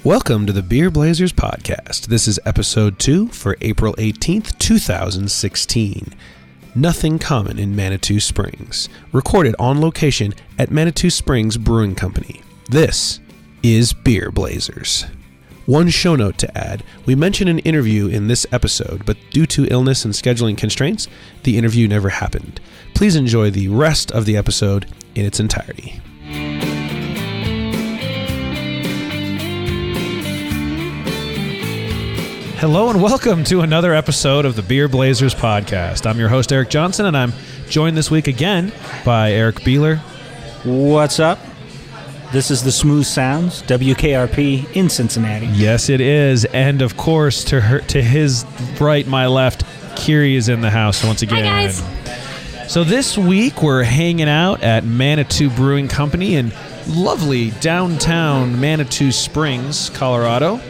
Welcome to the Beer Blazers podcast. This is episode 2 for April 18th, 2016. Nothing Common in Manitou Springs. Recorded on location at Manitou Springs Brewing Company. This is Beer Blazers. One show note to add, we mentioned an interview in this episode, but due to illness and scheduling constraints, the interview never happened. Please enjoy the rest of the episode in its entirety. Hello and welcome to another episode of the Beer Blazers podcast. I'm your host, Eric Johnson, and I'm joined this week again by Eric Beeler. What's up? This is the Smooth Sounds, WKRP in Cincinnati. Yes, it is. And of course, to his right, my left, Kiri is in the house once again. Hi, guys. So this week, we're hanging out at Manitou Brewing Company in lovely downtown Manitou Springs, Colorado.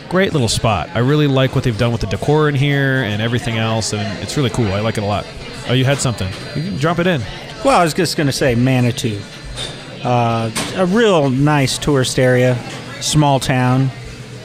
Great little spot. I really like what they've done with the decor in here and everything else, and it's really cool. I like it a lot. Oh, you had something. You can drop it in. Well, I was just going to say Manitou. A real nice tourist area, small town,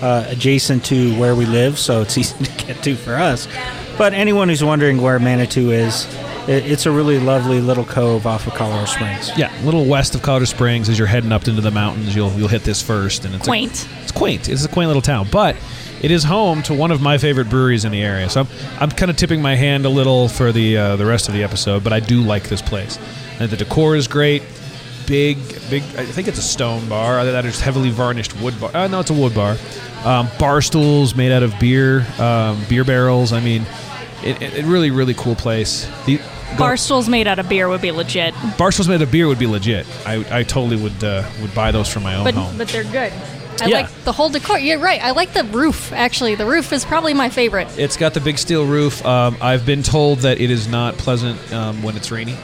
adjacent to where we live, so it's easy to get to for us. But anyone who's wondering where Manitou is, it's a really lovely little cove off of Colorado Springs. Yeah, a little west of Colorado Springs. As you're heading up into the mountains, you'll hit this first, and it's quaint. It's quaint. It's a quaint little town, but it is home to one of my favorite breweries in the area. So I'm kind of tipping my hand a little for the rest of the episode, but I do like this place. And the decor is great. Big. I think it's a stone bar. Either that or just heavily varnished wood bar. No, it's a wood bar. Bar stools made out of beer barrels. I mean, it really, really cool place. Bar stools made out of beer would be legit. Bar stools made out of beer would be legit. I totally would buy those for my own home. But they're good. I like the whole decor. You're right. I like the roof, actually. The roof is probably my favorite. It's got the big steel roof. I've been told that it is not pleasant when it's rainy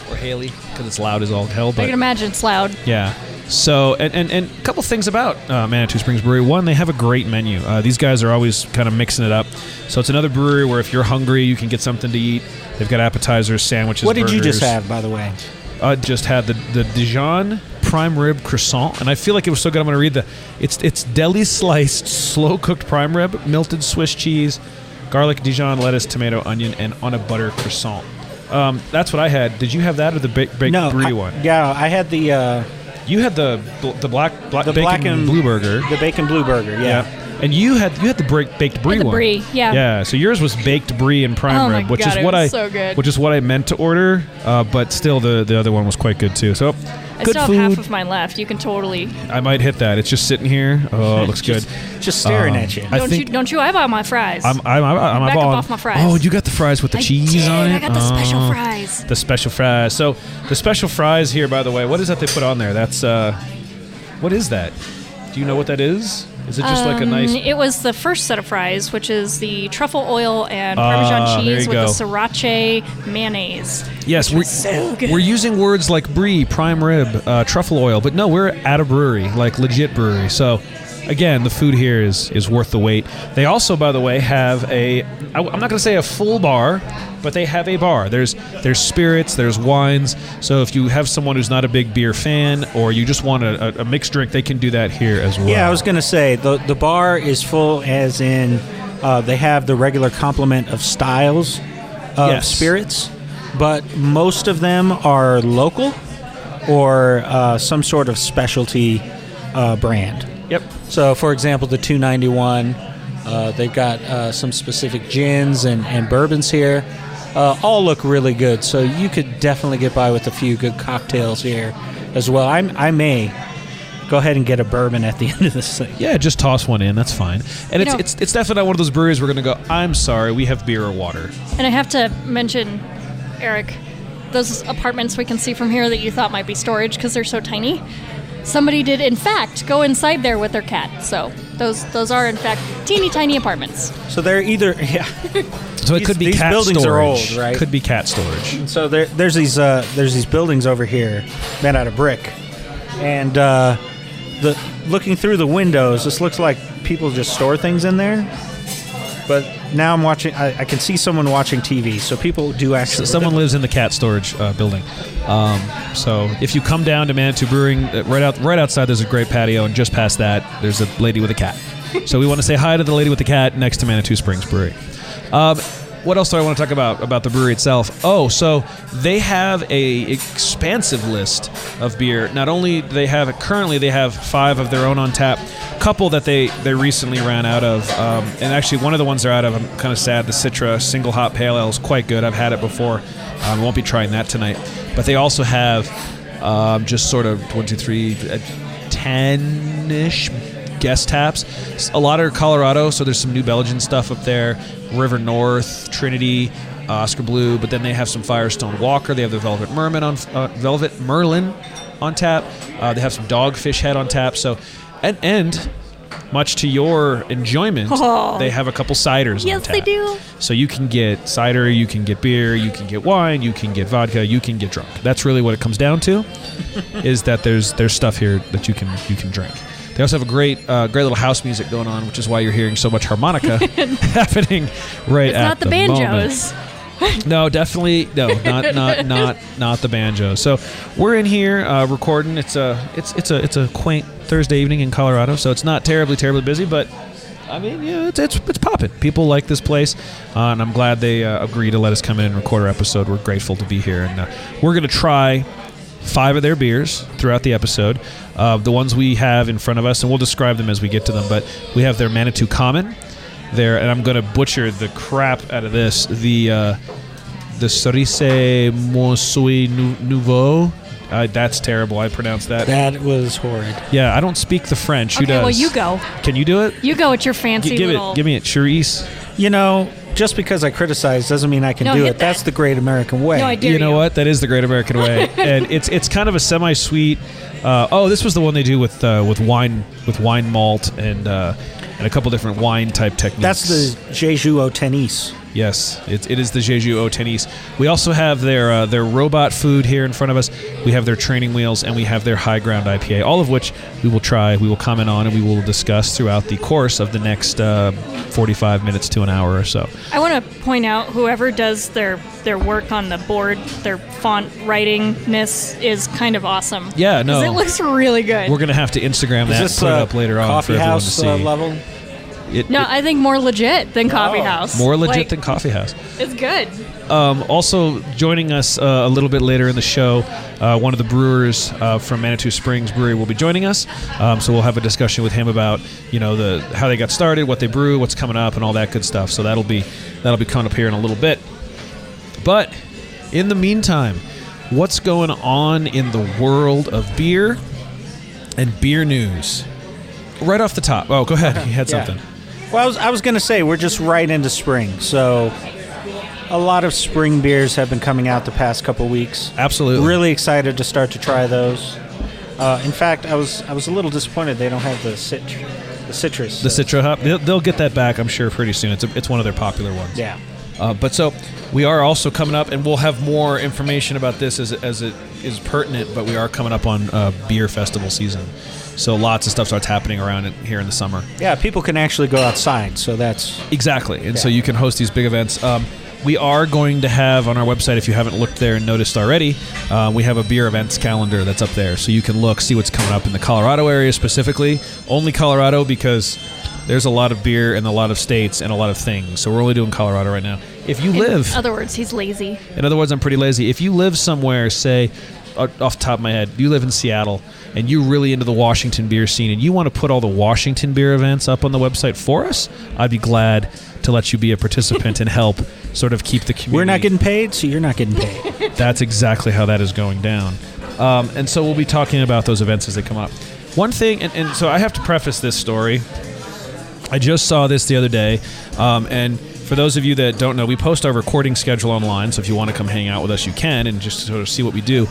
or haily because it's loud as all hell. But I can imagine it's loud. Yeah. So, and a couple things about Manitou Springs Brewery. One, they have a great menu. These guys are always kind of mixing it up. So it's another brewery where if you're hungry, you can get something to eat. They've got appetizers, sandwiches, What did burgers. you just have, by the way? Just had the Dijon prime rib croissant, and I feel like it was so good. I'm going to read it's deli sliced, slow cooked prime rib, melted Swiss cheese, garlic, Dijon, lettuce, tomato, onion, and on a butter croissant. That's what I had. Did you have that or the baked brie one? Yeah, I had the. You had the black bacon blue burger. The bacon blue burger, yeah. And you had the baked brie one. Brie, yeah. Yeah. So yours was baked brie and prime rib, which is what I meant to order. But still, the other one was quite good too. So I good still food. have half of mine left. You can totally. I might hit that. It's just sitting here. Oh, it looks good. Just staring at you. Don't you? I bought my fries. I'm back up off my fries. Oh, you got the fries with the cheese on it? I got the special fries. The special fries. So the special fries here, by the way, what is that they put on there? That's what is that? Do you know what that is? Is it just like a nice... It was the first set of fries, which is the truffle oil and Parmesan cheese with the sriracha mayonnaise. Yes, so good. We're using words like brie, prime rib, truffle oil, but no, we're at a brewery, like legit brewery. So, again, the food here is worth the wait. They also, by the way, have I'm not going to say a full bar, but they have a bar. There's spirits, there's wines. So if you have someone who's not a big beer fan or you just want a mixed drink, they can do that here as well. Yeah, I was going to say, the bar is full as in they have the regular complement of styles of spirits, but most of them are local or some sort of specialty brand. Yep. So, for example, the 291, they've got some specific gins and bourbons here. All look really good, so you could definitely get by with a few good cocktails here as well. I may go ahead and get a bourbon at the end of this thing. Yeah, just toss one in. That's fine. And it's definitely not one of those breweries we're going to go, I'm sorry, we have beer or water. And I have to mention, Eric, those apartments we can see from here that you thought might be storage because they're so tiny. Somebody did, in fact, go inside there with their cat. So those are, in fact, teeny tiny apartments. So they're either, So it could be these cat buildings storage. are old, right? Could be cat storage. So there's these buildings over here made out of brick, and looking through the windows, this looks like people just store things in there. But now I'm watching. I can see someone watching TV, so people do actually. Someone lives in the cat storage building. So if you come down to Manitou Brewing, right outside, there's a great patio, and just past that, there's a lady with a cat. So we want to say hi to the lady with the cat next to Manitou Springs Brewery. What else do I want to talk about the brewery itself? Oh, so they have a expansive list of beer. Not only do they have currently they have 5 of their own on tap, a couple that they recently ran out of, and actually one of the ones they're out of, I'm kind of sad. The Citra Single Hop Pale Ale is quite good. I've had it before. I won't be trying that tonight. But they also have just sort of 1, 2, 3, 10-ish guest taps. A lot are Colorado, so there's some New Belgian stuff up there. River North, Trinity, Oscar Blue, but then they have some Firestone Walker. They have the Velvet Merlin on tap. They have some Dogfish Head on tap. So, and much to your enjoyment, they have a couple ciders on tap. Yes, they do. So you can get cider, you can get beer, you can get wine, you can get vodka, you can get drunk. That's really what it comes down to, is that there's stuff here that you can drink. They also have a great little house music going on, which is why you're hearing so much harmonica happening right at the banjos. moment. No, definitely no, not the banjo. So we're in here recording. It's a quaint Thursday evening in Colorado, so it's not terribly busy, but I mean, yeah, it's popping. People like this place, and I'm glad they agreed to let us come in and record our episode. We're grateful to be here, and we're gonna try 5 of their beers throughout the episode. The ones we have in front of us, and we'll describe them as we get to them, but we have their Manitou Common there, and I'm going to butcher the crap out of this. The Cerise Monsui Nouveau. That's terrible. I pronounced that. That was horrid. Yeah, I don't speak the French. Who Okay, does? well, you go. Can you do it? You go with your fancy little... Give me it, Cerise. You know, just because I criticize doesn't mean I can do it. That's the great American way. No, I dare you know what? That is the great American way, and it's kind of a semi-sweet. This was the one they do with wine malt and a couple different wine type techniques. That's the Jeju au Tennis. Yes, it is the Jeju au Tennis. We also have their robot food here in front of us. We have their training wheels, and we have their High Ground IPA, all of which we will try, we will comment on, and we will discuss throughout the course of the next 45 minutes to an hour or so. I want to point out, whoever does their work on the board, their font writingness is kind of awesome. Yeah, no. It looks really good. We're going to have to Instagram that and put it up later on for everyone to see. Level? I think more legit than Coffee House. More legit than Coffee House. It's good. Also joining us a little bit later in the show, one of the brewers from Manitou Springs Brewery will be joining us. So we'll have a discussion with him about how they got started, what they brew, what's coming up, and all that good stuff. So that'll be coming up here in a little bit. But in the meantime, what's going on in the world of beer and beer news? Right off the top. Oh, go ahead. You had something. Well, I was going to say, we're just right into spring, so a lot of spring beers have been coming out the past couple weeks. Absolutely. Really excited to start to try those. In fact, I was a little disappointed they don't have the citrus. The Citra Hop. They'll get that back, I'm sure, pretty soon. It's one of their popular ones. Yeah. But so we are also coming up, and we'll have more information about this as it is pertinent, but we are coming up on beer festival season. So lots of stuff starts happening around it here in the summer. Yeah, people can actually go outside, so that's... Exactly, and so you can host these big events. We are going to have on our website, if you haven't looked there and noticed already, we have a beer events calendar that's up there. So you can look, see what's coming up in the Colorado area specifically. Only Colorado, because there's a lot of beer in a lot of states and a lot of things. So we're only doing Colorado right now. If you live... In other words, he's lazy. In other words, I'm pretty lazy. If you live somewhere, say, off the top of my head, you live in Seattle, and you're really into the Washington beer scene, and you want to put all the Washington beer events up on the website for us, I'd be glad to let you be a participant and help sort of keep the community. We're not getting paid, so you're not getting paid. That's exactly how that is going down. And so we'll be talking about those events as they come up. One thing, and so I have to preface this story. I just saw this the other day, and for those of you that don't know, we post our recording schedule online, so if you want to come hang out with us, you can, and just sort of see what we do.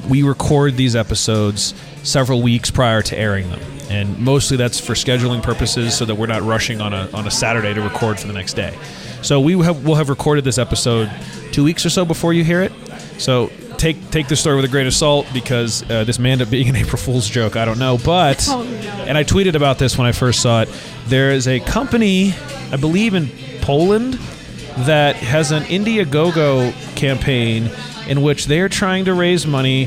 We record these episodes several weeks prior to airing them, and mostly that's for scheduling purposes so that we're not rushing on a Saturday to record for the next day. So we'll have recorded this episode 2 weeks or so before you hear it. So take this story with a grain of salt, because this may end up being an April Fool's joke. I don't know, but and I tweeted about this when I first saw it. There is a company, I believe in Poland that has an Indiegogo campaign in which they're trying to raise money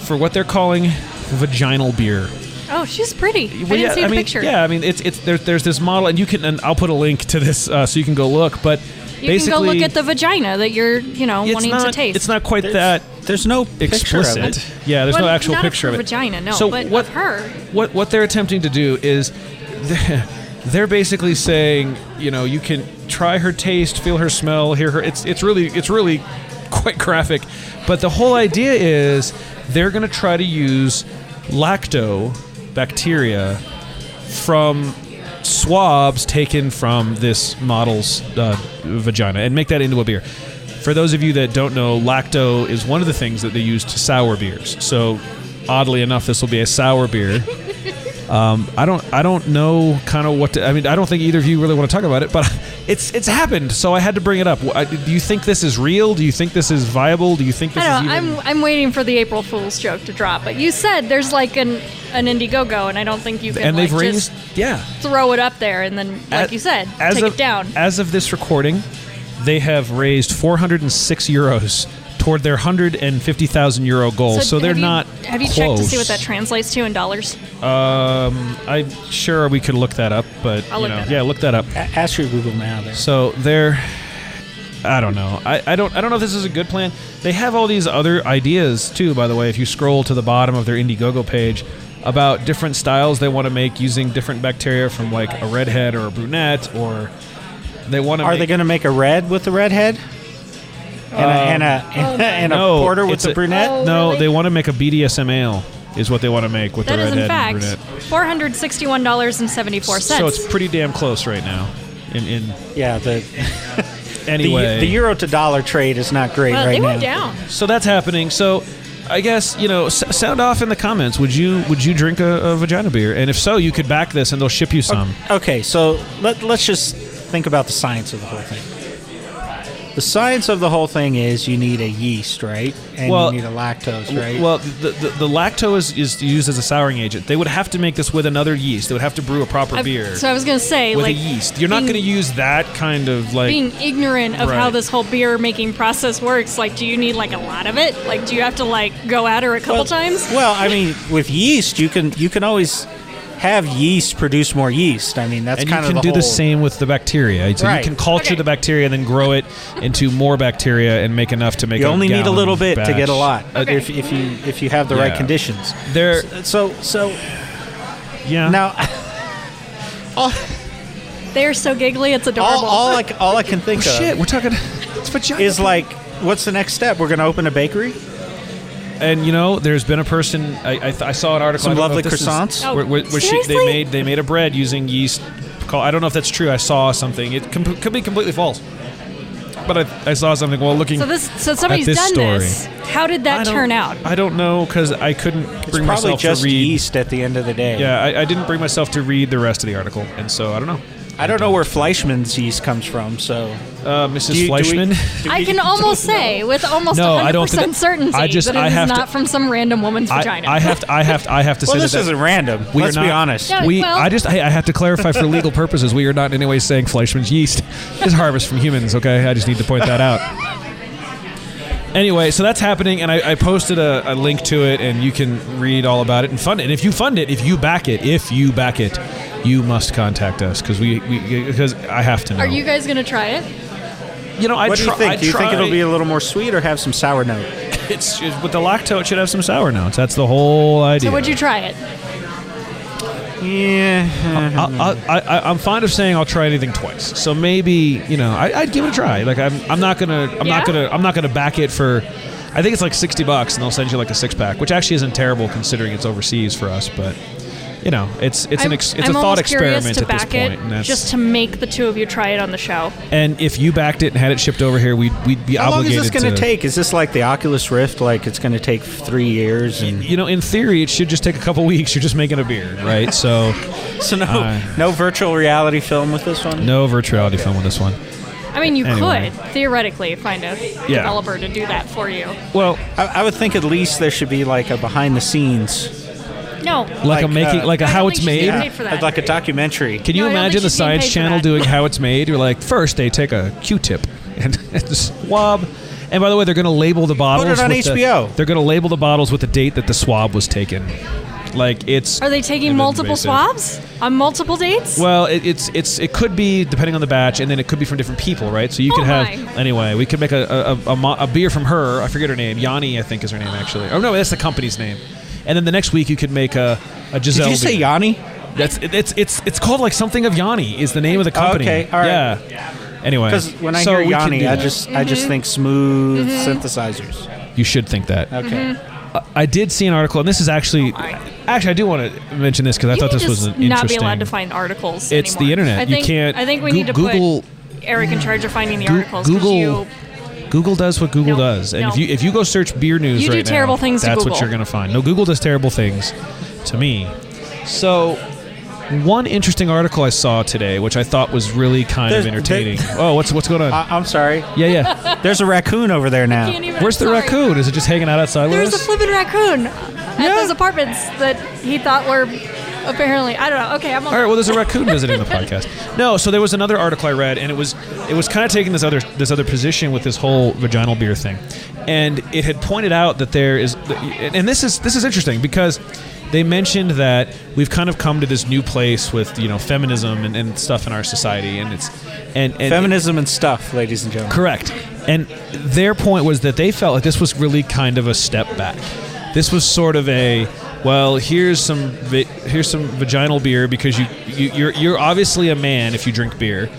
for what they're calling vaginal beer. Oh, she's pretty. I didn't see the picture. Yeah, I mean, there's this model, and I'll put a link to this so you can go look. But you can go look at the vagina that you're, wanting to taste. It's not quite that. There's no explicit. Picture of it. Yeah, there's no actual not picture of of her it. Vagina, no. So but what of her. What they're attempting to do is they're basically saying, you can try her taste, feel her smell, hear her. It's really quite graphic. But the whole idea is they're going to try to use lactobacteria from swabs taken from this model's vagina and make that into a beer. For those of you that don't know, lacto is one of the things that they use to sour beers. So, oddly enough, this will be a sour beer. I don't know kind of what to, I mean, I don't think either of you really want to talk about it, but it's happened, so I had to bring it up. Do you think this is real? Do you think this is viable? Do you think this is even... I'm waiting for the April Fool's joke to drop, but you said there's like an Indiegogo, and I don't think you can and they've raised, throw it up there and then, like you said, take it down. As of this recording, they have raised 406 euros toward their 150,000 euro goal, so they're not Have you close. checked to see what that translates to in dollars? I'm sure we could look that up, but look that up. Ask your Google now. There. So they're, I don't know. I don't know if this is a good plan. They have all these other ideas too. By the way, if you scroll to the bottom of their Indiegogo page, about different styles they want to make using different bacteria from like a redhead or a brunette, or they want to. Are they going to make a red with the redhead? And a porter with the brunette? Oh, no, really? they want to make a BDSM ale, is what they want to make with the redhead and brunette. That is, in fact, $461.74. So it's pretty damn close right now. Anyway. The euro to dollar trade is not great right now. They went down. So that's happening. So I guess, sound off in the comments. Would you drink a vagina beer? And if so, you could back this and they'll ship you some. Okay, so let's just think about the science of the whole thing. The science of the whole thing is you need a yeast, right? And you need a lactose, right? Well, the lactose is used as a souring agent. They would have to make this with another yeast. They would have to brew a proper beer. So I was going to say, with a yeast. You're not going to use that kind of like... Being ignorant of how this whole beer making process works, like, do you need like a lot of it? Like, do you have to like go at her a couple times? Well, I mean, with yeast, you can always have yeast produce more yeast. I mean, that's kind of the whole... And you can do the same with the bacteria. So you can culture the bacteria and then grow it into more bacteria and make enough to make a gallon. You only need a little bit batch. to get a lot if you have the right conditions. Yeah. Now, they're so giggly, it's adorable. All I can think of... Shit, we're talking... It's vagina. Is like, what's the next step? We're going to open a bakery? And there's been a person I saw an article. Some lovely croissants. Where they made a bread using yeast. I don't know if that's true. I saw something. It could be completely false. But I saw something while looking. So somebody's at this done story. this. How did that turn out? I don't know because I couldn't bring myself to read. It's probably just yeast at the end of the day. Yeah, I didn't bring myself to read the rest of the article, and so I don't know. I don't know where Fleischmann's yeast comes from, so... Mrs. Fleischmann? I can almost say, with almost 100% certainty, that it is not from some random woman's vagina. I have to say this isn't random. Let's be honest. I have to clarify for legal purposes, we are not in any way saying Fleischmann's yeast is harvest from humans, okay? I just need to point that out. Anyway, so that's happening, and I posted a link to it, and you can read all about it and fund it. And if you back it, you must contact us because I have to know. Are you guys going to try it? What do you think? Do you think it'll be a little more sweet or have some sour note? It's with the lactose, it should have some sour notes. That's the whole idea. So would you try it? Yeah, I'm fond of saying I'll try anything twice. So maybe I'd give it a try. Like I'm not gonna back it for. I think it's like $60, and they'll send you like a 6-pack, which actually isn't terrible considering it's overseas for us. But it's a thought experiment to at this back point. It, and that's, just to make the two of you try it on the show. And if you backed it and had it shipped over here, we'd be How obligated. How long is this going to take? Is this like the Oculus Rift? Like it's going to take 3 years? And in theory, it should just take a couple weeks. You're just making a beer, right? So, no virtual reality film with this one. No virtual reality film with this one. I mean, you could theoretically find a developer to do that for you. Well, I would think at least there should be like a behind the scenes No. Like a I how don't it's think she's made. getting paid for that. Like a documentary. Can you No, I don't imagine think the she's getting Science paid for Channel that. doing how it's made? You're like, first they take a Q-tip and swab. And by the way, they're going to label the bottles. Put it on with HBO. They're going to label the bottles with the date that the swab was taken. Like it's. Are they taking multiple invasive. swabs on multiple dates? Well, it could be depending on the batch, and then it could be from different people, right? So you could my. have anyway. We could make a beer from her. I forget her name. Yanni, I think, is her name actually. Oh no, that's the company's name. And then the next week you could make a Giselle. Did you say beer. Yanni? It's called like something of Yanni is the name of the company. Okay, all right. Yeah. Anyway, Because when I so hear we can Yanni, do I that. just think smooth synthesizers. You should think that. Okay. I did see an article, and this is actually I do want to mention this because I You thought need this to was an not be interesting. allowed to find articles It's anymore. the internet. I think, You can't. I think we need to Google. put Eric in charge of finding the articles. 'cause Google. Google does what Google No, does, and no. if you go search beer news You right do terrible now, things to that's what Google. you're going to find. No, Google does terrible things to me. So, one interesting article I saw today, which I thought was really kind of There's- entertaining. Oh, what's going on? I'm sorry. Yeah. There's a raccoon over there now. Can't even- Where's the sorry. raccoon? Is it just hanging out outside There's with a us? flippin' raccoon at those apartments that he thought were apparently. I don't know. Okay, I'm. All right, well, there's a raccoon visiting the podcast. No, so there was another article I read, and it was kind of taking this other position with this whole vaginal beer thing, and it had pointed out that there is, and this is interesting because they mentioned that we've kind of come to this new place with feminism and stuff in our society, and it's and Feminism and stuff, ladies and gentlemen. correct, and their point was that they felt like this was really kind of a step back. This was sort of a here's some vaginal beer because you're obviously a man if you drink beer,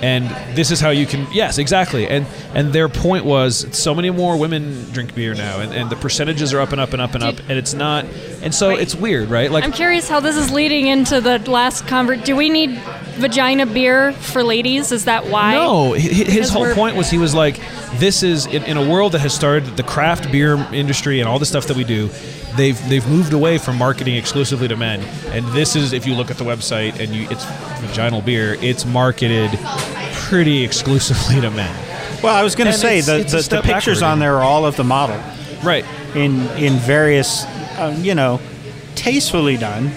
and this is how you can. Yes, exactly. And their point was so many more women drink beer now, and the percentages are up and up and up and up, and it's not. And so it's weird, right? Like I'm curious how this is leading into the last Do we need vagina beer for ladies? Is that why? no, his Because whole we're- point was he was like, this is in a world that has started the craft beer industry and all the stuff that we do. They've moved away from marketing exclusively to men, and this is, if you look at the website and it's vaginal beer, it's marketed pretty exclusively to men. Well, I was going to And say it's a the step pictures backward. on there are all of the model Right. in various, tastefully done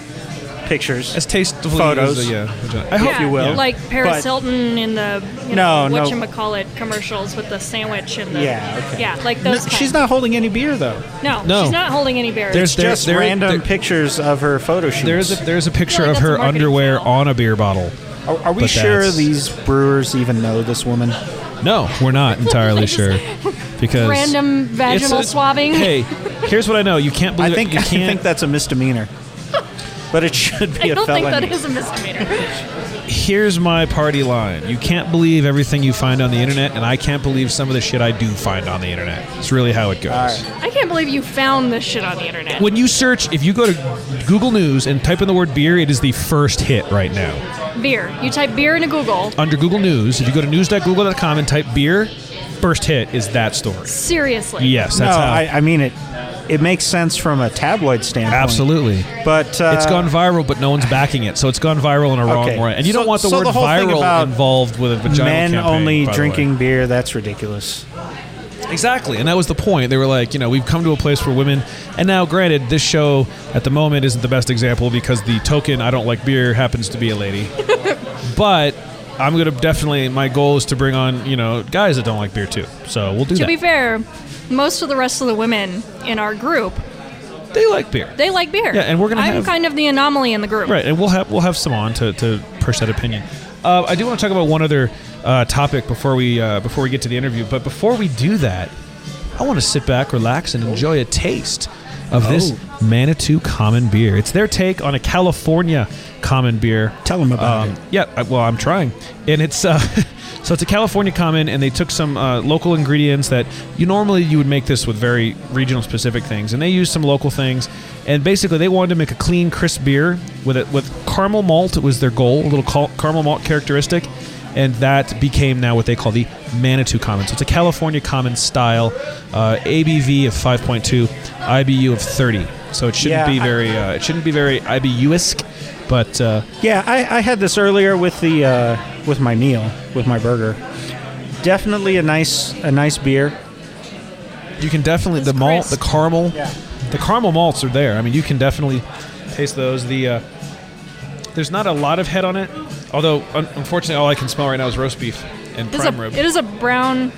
pictures. As tastefully Photos. as vagina. I hope Yeah, you will. Like Paris But- Hilton in the No, no. whatchamacallit commercials with the sandwich and the Yeah, okay. yeah, like those. She's kinds. not holding any beer though. No. She's not holding any beer. There's- Just there- random there- pictures of her photo shoots. There's a picture like of that's a her marketing underwear channel. on a beer bottle. Are we but sure that's- these brewers even know this woman? No, we're not entirely sure because Random vaginal it's a- swabbing. Hey, here's what I know: you can't believe I think you can't. think that's a misdemeanor, but it should be I a don't think felony. that is a misdemeanor. Here's my party line: you can't believe everything you find on the internet, and I can't believe some of the shit I do find on the internet. It's really how it goes. All right. I can't believe you found this shit on the internet. When you search, if you go to Google News and type in the word beer, it is the first hit right now. Beer. You type beer into Google. Under Google News, if you go to news.google.com and type beer, first hit is that story. Seriously. Yes, No, that's how. I mean it makes sense from a tabloid standpoint. Absolutely. But It's gone viral, but no one's backing it, so it's gone viral in a wrong Okay. way. And you So- don't want the so word the whole thing viral about involved with a vaginal men campaign, only by the way. drinking beer. That's ridiculous. Exactly, and that was the point. They were like, we've come to a place where women, and now granted, this show at the moment isn't the best example because the token I don't like beer happens to be a lady. But I'm going to definitely, my goal is to bring on, guys that don't like beer too. So we'll do To that. be fair, most of the rest of the women in our group, They like beer. they like beer. Yeah, and we're gonna I'm have- kind of the anomaly in the group. Right, and we'll have some on to push that opinion. I do want to talk about one other topic before we get to the interview. But before we do that, I want to sit back, relax, and enjoy a taste of this Manitou common beer. It's their take on a California common beer. Tell them about it. Yeah, I'm trying, and it's so it's a California common, and they took some local ingredients that you would make this with very regional specific things, and they used some local things, and basically they wanted to make a clean, crisp beer with caramel malt. It was their goal, a little caramel malt characteristic, and that became now what they call the Manitou Common. So it's a California Common style, ABV of 5.2, IBU of 30. So it shouldn't be very IBU-esque. But Yeah, I had this earlier with the with my meal, with my burger. Definitely a nice beer. you can definitely It's the malt, crisp. the caramel, Yeah. the caramel malts are there. I mean, you can definitely taste those. There's not a lot of head on it, although unfortunately all I can smell right now is roast beef and prime rib. It is a brown.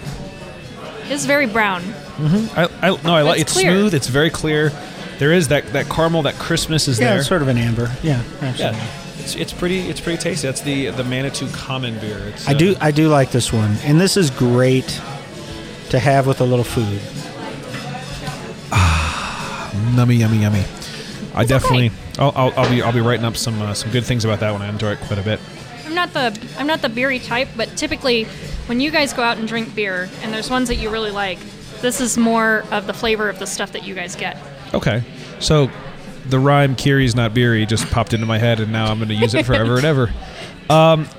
It's very brown. Mm-hmm. I like it's smooth. It's very clear. There is that caramel, that crispness is there. Yeah, it's sort of an amber. Yeah, absolutely. Yeah. It's pretty tasty. That's the Manitou common beer. It's, I do like this one, and this is great to have with a little food. Yummy. I definitely. Okay. I'll be writing up some good things about that one. I enjoy it quite a bit. I'm not the beery type, but typically when you guys go out and drink beer, and there's ones that you really like, this is more of the flavor of the stuff that you guys get. Okay, so the rhyme "Kiri's not beery" just popped into my head, and now I'm going to use it forever and ever.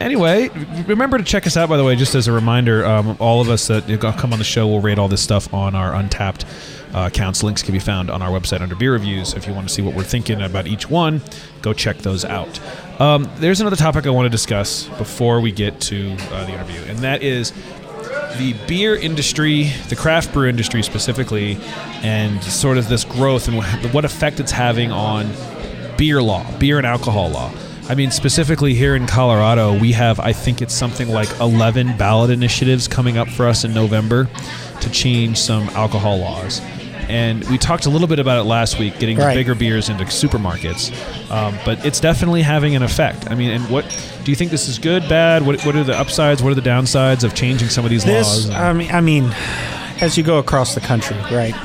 Anyway, remember to check us out, by the way, just as a reminder. All of us that come on the show will rate all this stuff on our Untapped accounts. Links can be found on our website under beer reviews. If you want to see what we're thinking about each one, go check those out. There's another topic I want to discuss before we get to the interview, and that is the beer industry, the craft brew industry specifically, and sort of this growth and what effect it's having on beer and alcohol law. I mean, specifically here in Colorado, we have, I think it's something like 11 ballot initiatives coming up for us in November to change some alcohol laws. And we talked a little bit about it last week, getting the bigger beers into supermarkets. But it's definitely having an effect. I mean, and what do you think this is good, bad? What are the upsides? What are the downsides of changing some of these laws? I mean, as you go across the country, right?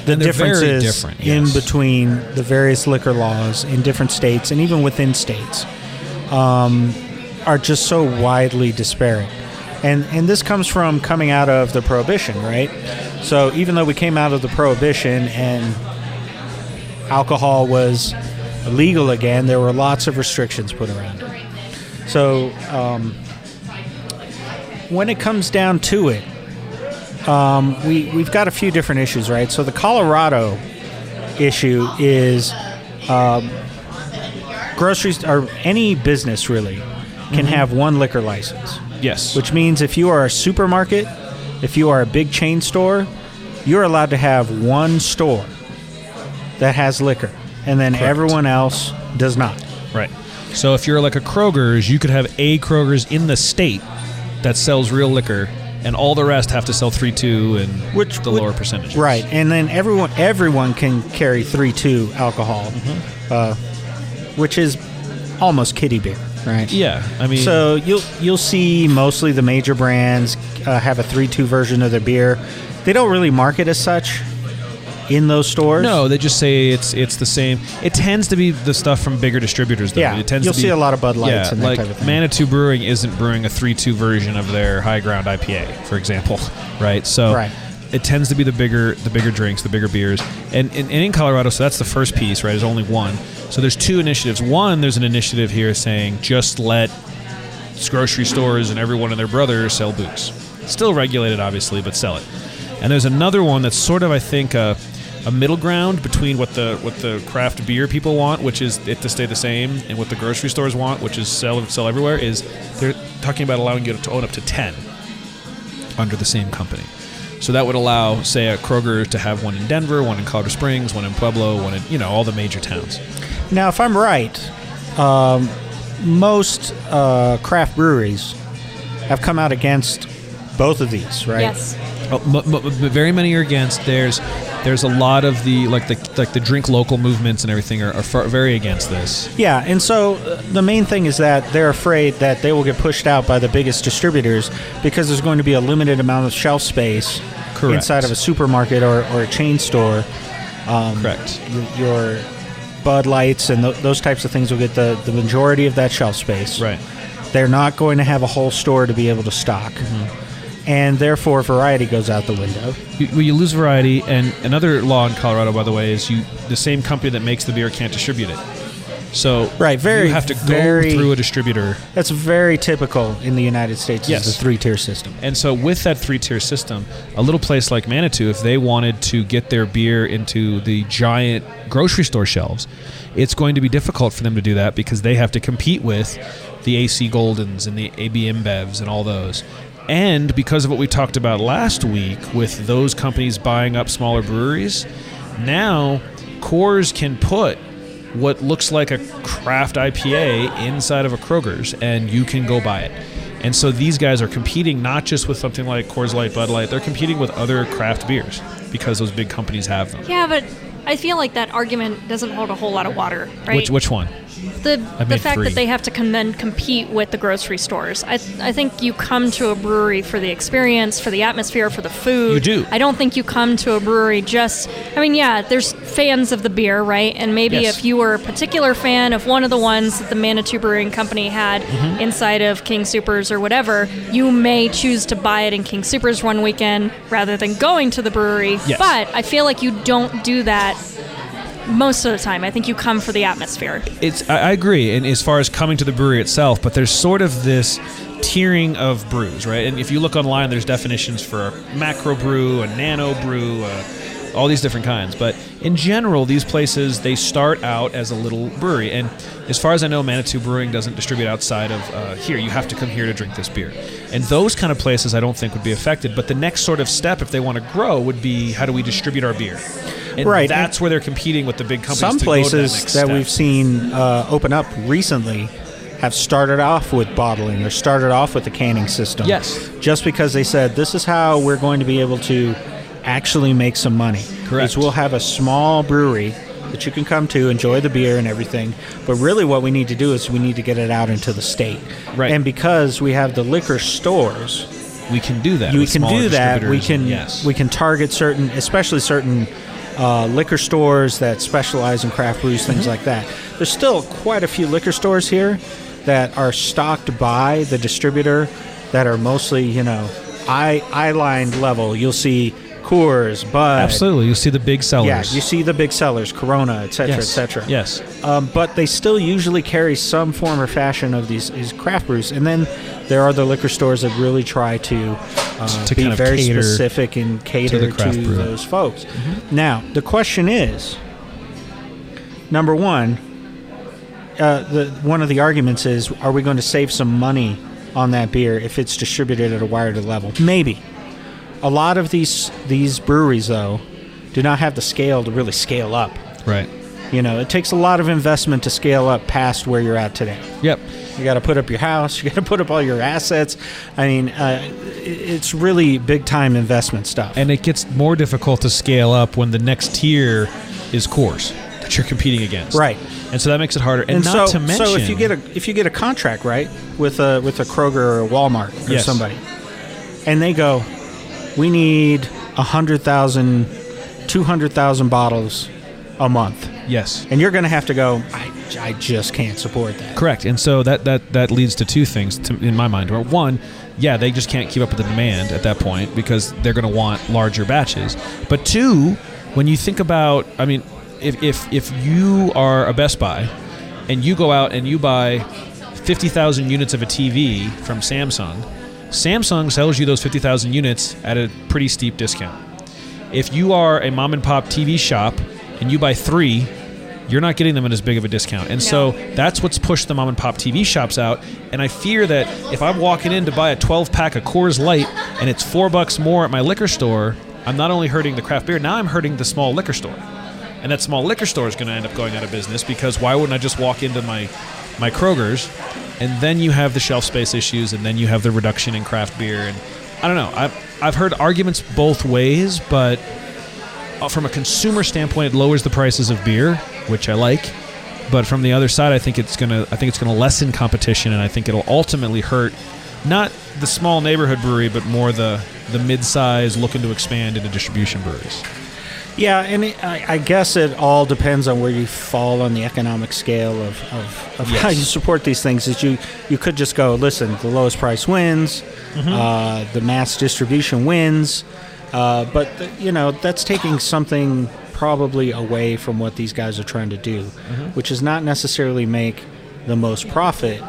The differences in between the various liquor laws in different states and even within states are just so widely disparate. And this comes from coming out of the Prohibition, right? So even though we came out of the Prohibition and alcohol was illegal again, there were lots of restrictions put around it. So when it comes down to it, we've got a few different issues, right? So the Colorado issue is groceries or any business really can have one liquor license. Yes. Which means if you are a supermarket, if you are a big chain store, you're allowed to have one store that has liquor, and then everyone else does not. Right. So if you're like a Kroger's, you could have a Kroger's in the state that sells real liquor, and all the rest have to sell 3.2 and lower percentages. Right, and then everyone can carry 3.2 alcohol, which is almost kiddie beer, right? Yeah, I mean, so you'll see mostly the major brands have a 3.2 version of their beer. They don't really market as such in those stores. No, they just say it's the same. It tends to be the stuff from bigger distributors, though. Yeah, it tends you'll to be, see a lot of Bud Lights and that type of thing. Manitou Brewing isn't brewing a 3.2 version of their High Ground IPA, for example, right? So it tends to be the bigger drinks, the bigger beers. And in Colorado, so that's the first piece, right? There's only one. So there's two initiatives. One, there's an initiative here saying just let grocery stores and everyone and their brother sell booze. Still regulated, obviously, but sell it. And there's another one that's sort of, I think, a middle ground between what the craft beer people want, which is it to stay the same, and what the grocery stores want, which is sell everywhere, is they're talking about allowing you to own up to 10 under the same company. So that would allow, say, a Kroger to have one in Denver, one in Colorado Springs, one in Pueblo, one in, all the major towns. Now, if I'm right, most craft breweries have come out against both of these, right? Yes. Very many are against. There's a lot of the drink local movements and everything are very against this. Yeah, and so the main thing is that they're afraid that they will get pushed out by the biggest distributors because there's going to be a limited amount of shelf space inside of a supermarket or a chain store. Correct. Your Bud Lights and those types of things will get the majority of that shelf space. Right. They're not going to have a whole store to be able to stock. Mm-hmm. And therefore, variety goes out the window. You lose variety, and another law in Colorado, by the way, is the same company that makes the beer can't distribute it. So you have to go through a distributor. That's very typical in the United States. Yes. Is the 3-tier system. And so with that 3-tier system, a little place like Manitou, if they wanted to get their beer into the giant grocery store shelves, it's going to be difficult for them to do that because they have to compete with the AC Goldens and the AB InBevs and all those. And because of what we talked about last week with those companies buying up smaller breweries, now Coors can put what looks like a craft IPA inside of a Kroger's, and you can go buy it. And so these guys are competing not just with something like Coors Light, Bud Light. They're competing with other craft beers because those big companies have them. Yeah, but I feel like that argument doesn't hold a whole lot of water, right? Which one? The fact that they have to then compete with the grocery stores. I think you come to a brewery for the experience, for the atmosphere, for the food. You do. I don't think you come to a brewery just... I mean, yeah, there's fans of the beer, right? And maybe if you were a particular fan of one of the ones that the Manitou Brewing Company had inside of King Soopers or whatever, you may choose to buy it in King Soopers one weekend rather than going to the brewery. Yes. But I feel like you don't do that most of the time. I think you come for the atmosphere. I agree, and as far as coming to the brewery itself, but there's sort of this tiering of brews, right? And if you look online, there's definitions for a macro brew, a nano brew, all these different kinds. But in general, these places, they start out as a little brewery. And as far as I know, Manitou Brewing doesn't distribute outside of here. You have to come here to drink this beer. And those kind of places I don't think would be affected. But the next sort of step, if they want to grow, would be how do we distribute our beer? And right. That's where they're competing with the big companies. Some to places go to that next step. we've seen open up recently have started off with bottling or started off with the canning system. Yes. Just because they said, this is how we're going to be able to actually make some money. Correct. Is we'll have a small brewery that you can come to, enjoy the beer and everything. But really what we need to do is we need to get it out into the state. Right. And because we have the liquor stores, we can do that. We can Yes. we can target certain, especially certain liquor stores that specialize in craft brews, things like that. There's still quite a few liquor stores here that are stocked by the distributor that are mostly, eye-lined level. You'll see Coors, Bud. Absolutely. You'll see the big sellers. Yeah, you see the big sellers, Corona, et cetera, et cetera. Yes. But they still usually carry some form or fashion of these craft brews. And then there are the liquor stores that really try to be kind of very cater specific and cater to brew. those folks. Now, the question is, number one, one of the arguments is, are we going to save some money on that beer if it's distributed at a wired level? Maybe. A lot of these breweries, though, do not have the scale to really scale up. Right. It takes a lot of investment to scale up past where you're at today. Yep. You got to put up your house. You got to put up all your assets. I mean, it's really big-time investment stuff. And it gets more difficult to scale up when the next tier is Coors that you're competing against. Right. And so that makes it harder. And not to mention, so if you get a contract, right, with a Kroger or a Walmart or somebody, and they go, we need 100,000, 200,000 bottles a month. Yes. And you're going to have to go, I just can't support that. Correct. And so that leads to two things in my mind. One, they just can't keep up with the demand at that point because they're going to want larger batches. But two, when you think about, I mean, if you are a Best Buy and you go out and you buy 50,000 units of a TV from Samsung sells you those 50,000 units at a pretty steep discount. If you are a mom and pop TV shop and you buy 3, you're not getting them at as big of a discount. And so that's what's pushed the mom and pop TV shops out. And I fear that if I'm walking in to buy a 12-pack of Coors Light and it's $4 more at my liquor store, I'm not only hurting the craft beer, now I'm hurting the small liquor store. And that small liquor store is going to end up going out of business because why wouldn't I just walk into my Kroger's? And then you have the shelf space issues, and then you have the reduction in craft beer. And I don't know. I've heard arguments both ways, but from a consumer standpoint, it lowers the prices of beer, which I like. But from the other side, I think it's gonna lessen competition, and I think it'll ultimately hurt not the small neighborhood brewery, but more the mid-size looking to expand into distribution breweries. Yeah, and I guess it all depends on where you fall on the economic scale of how you support these things. Is you could just go, listen, the lowest price wins, the mass distribution wins, but that's taking something probably away from what these guys are trying to do, which is not necessarily make the most profit.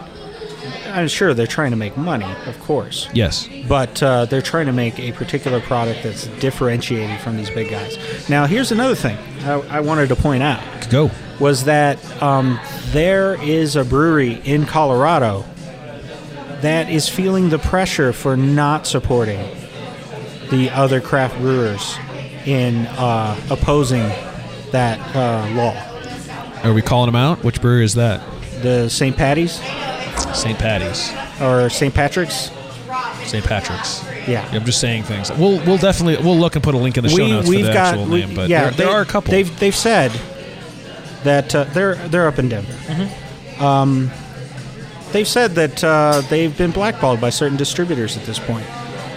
I'm sure they're trying to make money, of course. Yes. But they're trying to make a particular product that's differentiated from these big guys. Now, here's another thing I wanted to point out. Go. Was that there is a brewery in Colorado that is feeling the pressure for not supporting the other craft brewers in opposing that law. Are we calling them out? Which brewery is that? The St. Patty's St. Patty's. or St. Patrick's. St. Patrick's. Yeah. I'm just saying things. We'll definitely look and put a link in the show notes for the actual name. But there are a couple. They've said that they're up in Denver. They've said that they've been blackballed by certain distributors at this point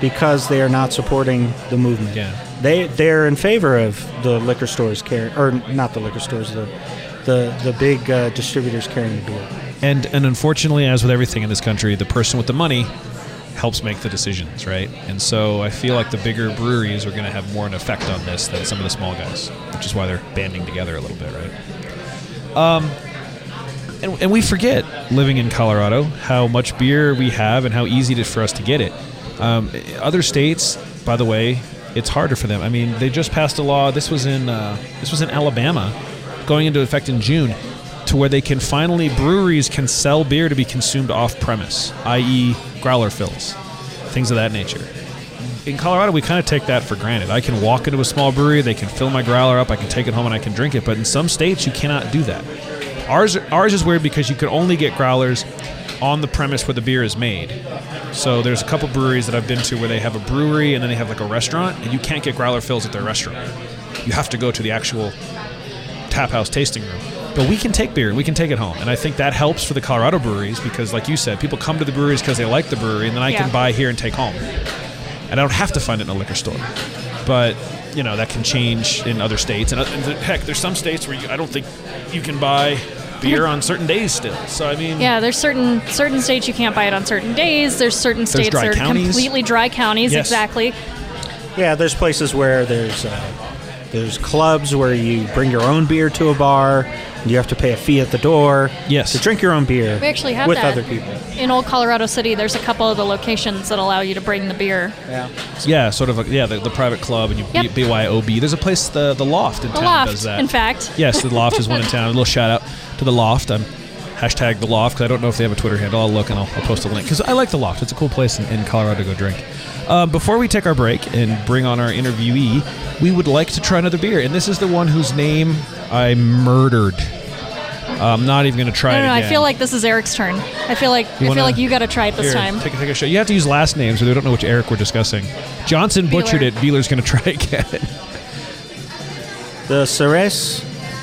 because they are not supporting the movement. Yeah. They're in favor of the liquor stores not the liquor stores, the big distributors carrying the beer. And unfortunately, as with everything in this country, the person with the money helps make the decisions, right? And so I feel like the bigger breweries are going to have more an effect on this than some of the small guys, which is why they're banding together a little bit, right? And we forget, living in Colorado, how much beer we have and how easy it is for us to get it. Other states, by the way, it's harder for them. I mean, they just passed a law. This was in Alabama, going into effect in June, to where breweries can sell beer to be consumed off premise, i.e., growler fills, things of that nature. In Colorado, we kind of take that for granted. I can walk into a small brewery, they can fill my growler up, I can take it home and I can drink it. But in some states, you cannot do that. Ours is weird because you can only get growlers on the premise where the beer is made. So there's a couple breweries that I've been to where they have a brewery and then they have like a restaurant, and you can't get growler fills at their restaurant. You have to go to the actual tap house tasting room. But we can take beer, we can take it home. And I think that helps for the Colorado breweries because, like you said, people come to the breweries because they like the brewery, and then I can buy here and take home. And I don't have to find it in a liquor store. But, that can change in other states. And heck, there's some states where I don't think you can buy beer on certain days still. So, I mean... Yeah, there's certain states you can't buy it on certain days. There's certain states that are completely dry counties. Yes. Exactly. Yeah, there's places where there's clubs where you bring your own beer to a bar. You have to pay a fee at the door to drink your own beer. We actually have with that other people. In Old Colorado City. There's a couple of the locations that allow you to bring the beer. Yeah, sort of. The private club and BYOB. There's a place, the Loft in town does that. In fact. Yes, the Loft is one in town. A little shout out to the Loft. I'm hashtag the Loft because I don't know if they have a Twitter handle. I'll look and I'll post a link because I like the Loft. It's a cool place in Colorado to go drink. Before we take our break and bring on our interviewee, we would like to try another beer, and this is the one whose name I murdered. I'm not even going to try it again. I feel like this is Eric's turn. I feel like you got to try it this time. Take a shot. You have to use last names, so they don't know which Eric we're discussing. Johnson butchered it. Beeler's going to try again. The Ceres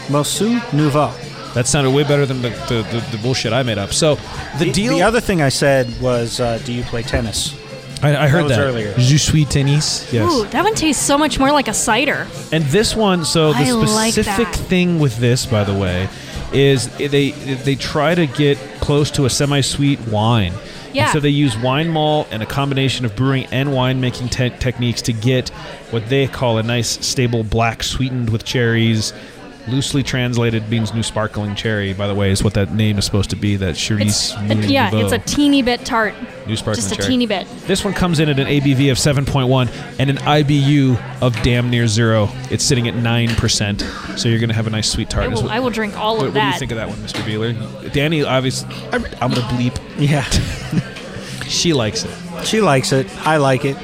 Mosu Nouveau. That sounded way better than the bullshit I made up. So the other thing I said was, do you play tennis? I heard that earlier. Je suis tennis. Yes. Ooh, that one tastes so much more like a cider. And this one, so the specific thing with this, by the way, is they try to get close to a semi-sweet wine. Yeah. And so they use wine malt and a combination of brewing and winemaking techniques to get what they call a nice, stable black sweetened with cherries. Loosely translated means new sparkling cherry, by the way, is what that name is supposed to be, that Cerise Nouveau. It's a teeny bit tart. New sparkling cherry. Just a teeny bit. This one comes in at an ABV of 7.1 and an IBU of damn near 0. It's sitting at 9%, so you're going to have a nice sweet tart. I will drink all of that. What do you think of that one, Mr. Beeler? Danny, obviously, I'm going to bleep. Yeah. She likes it. She likes it. I like it.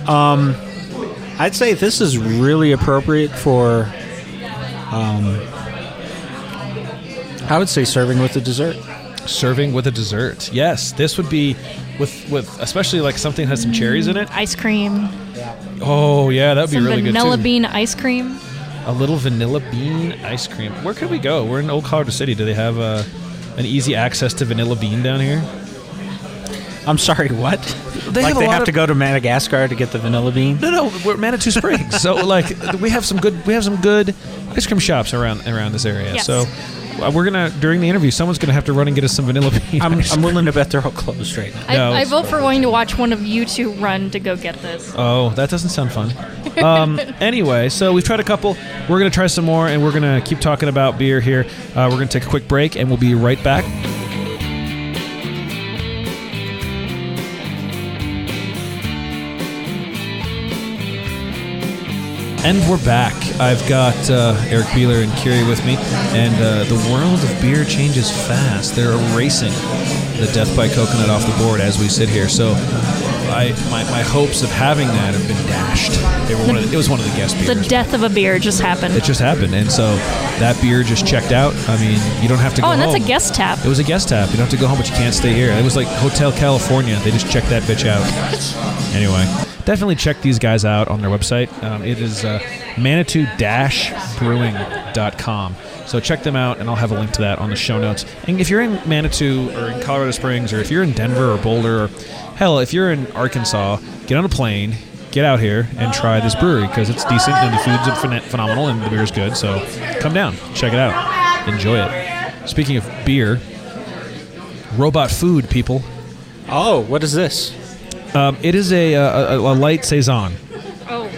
I'd say this is really appropriate for... I would say serving with a dessert. Serving with a dessert. Yes, this would be with especially like something that has some cherries in it. Ice cream. Oh yeah, that'd be really good too. Vanilla bean ice cream. A little vanilla bean ice cream. Where could we go? We're in Old Colorado City. Do they have an easy access to vanilla bean down here? I'm sorry, what? They have to go to Madagascar to get the vanilla bean? No, we're at Manitou Springs. So we have some good ice cream shops around this area. Yes. So we're gonna, during the interview, someone's gonna have to run and get us some vanilla bean. I'm willing to bet they're all closed right now. I vote for going to watch one of you two run to go get this. Oh, that doesn't sound fun. Anyway, so we've tried a couple. We're gonna try some more, and we're gonna keep talking about beer here. We're gonna take a quick break, and we'll be right back. And we're back. I've got Eric Beeler and Kiri with me, and the world of beer changes fast. They're erasing the Death by Coconut off the board as we sit here. So my hopes of having that have been dashed. It was one of the guest beers. The death of a beer just happened. It just happened, and so that beer just checked out. I mean, you don't have to go home. Oh, and that's a guest tap. It was a guest tap. You don't have to go home, but you can't stay here. It was like Hotel California. They just checked that bitch out. Anyway, definitely check these guys out on their website. It is Manitou-brewing.com. So check them out, and I'll have a link to that on the show notes. And if you're in Manitou or in Colorado Springs, or if you're in Denver or Boulder, or hell, if you're in Arkansas, get on a plane, get out here, and try this brewery, because it's decent, and the food's phenomenal, and the beer's good. So come down, check it out, enjoy it. Speaking of beer, robot food, people. Oh, what is this? It is a light saison. Oh.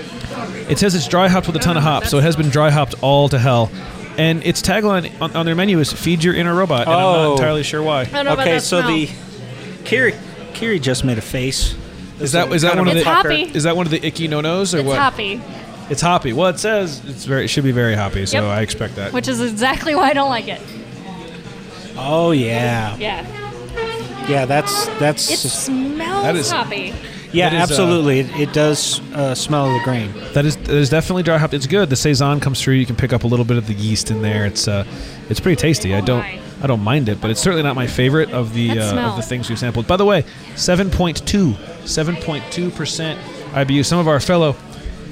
It says it's dry hopped with a ton of hops, so it has been dry hopped all to hell. And its tagline on their menu is "Feed your inner robot," and I'm not entirely sure why. I don't know about Okay, that so smell. Kiri just made a face. Is that one of the hoppy. Is that one of the icky no-nos or It's what? hoppy, It's hoppy. Well, it says it should be very hoppy, so Yep. I expect that. which is exactly why I don't like it. Oh yeah, Yeah. yeah. That's It smells That is- hoppy. yeah, that is, absolutely. It does smell the grain. That is definitely dry hopped. It's good. The saison comes through. You can pick up a little bit of the yeast in there. It's pretty tasty. I don't mind it, but it's certainly not my favorite of the That smell. of the things we've sampled. By the way, 7.2% IBU. Some of our fellow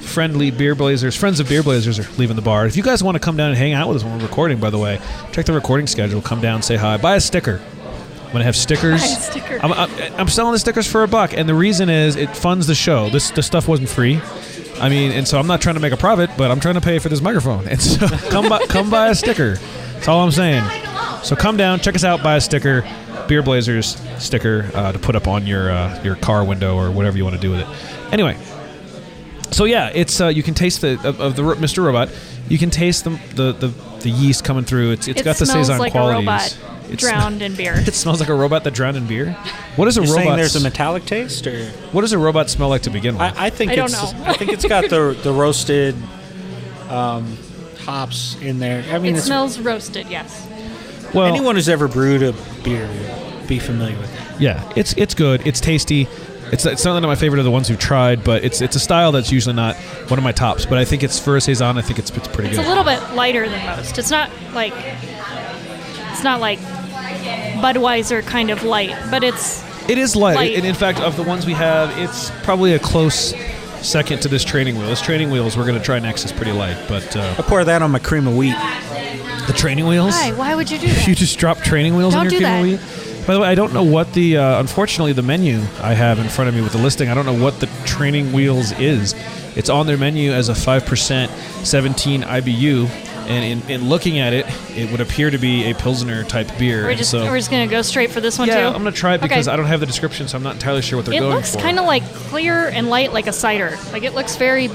friends of Beer Blazers are leaving the bar. If you guys want to come down and hang out with us when we're recording, by the way, check the recording schedule. Come down, say hi, buy a sticker. I'm going to have stickers. Buy a sticker. I'm selling the stickers for $1, and the reason is it funds the show. This stuff wasn't free. I mean, and so I'm not trying to make a profit, but I'm trying to pay for this microphone. And so come buy a sticker. That's all I'm saying. So come down, check us out, buy a sticker, Beer Blazers sticker to put up on your car window or whatever you want to do with it. Anyway, so yeah, it's you can taste the Mr. Robot. You can taste the yeast coming through. It's got the saison like qualities. A robot drowned in beer. It smells like a robot that drowned in beer. What is a You're robot? saying there's a metallic taste, or What does a robot smell like to begin with? I think I don't it's. know. I think it's got the roasted hops in there. I mean, It it's, smells roasted, yes. well, anyone who's ever brewed a beer will be familiar with it. yeah, it's good. It's tasty. It's certainly not my favorite of the ones we've tried, but it's a style that's usually not one of my tops. But I think it's for a saison. I think it's pretty It's good. a little bit lighter than most. It's not like Budweiser kind of light, but It is light. light. And in fact, of the ones we have, it's probably a close second to this training wheel. This training wheels we're going to try next is pretty light, but I pour that on my cream of wheat. the training wheels. why would you do that? You just drop training wheels on Don't your do cream of that. wheat. By the way, I don't know what the unfortunately the menu I have in front of me with the listing. I don't know what the training wheels is. It's on their menu as a 5% 17 IBU, and in looking at it, it would appear to be a Pilsner type beer. We're and just so, gonna go straight for this one too. yeah, I'm gonna try it because Okay. I don't have the description, so I'm not entirely sure what they're It going looks for. kind of like clear and light, like a cider. Like it looks very.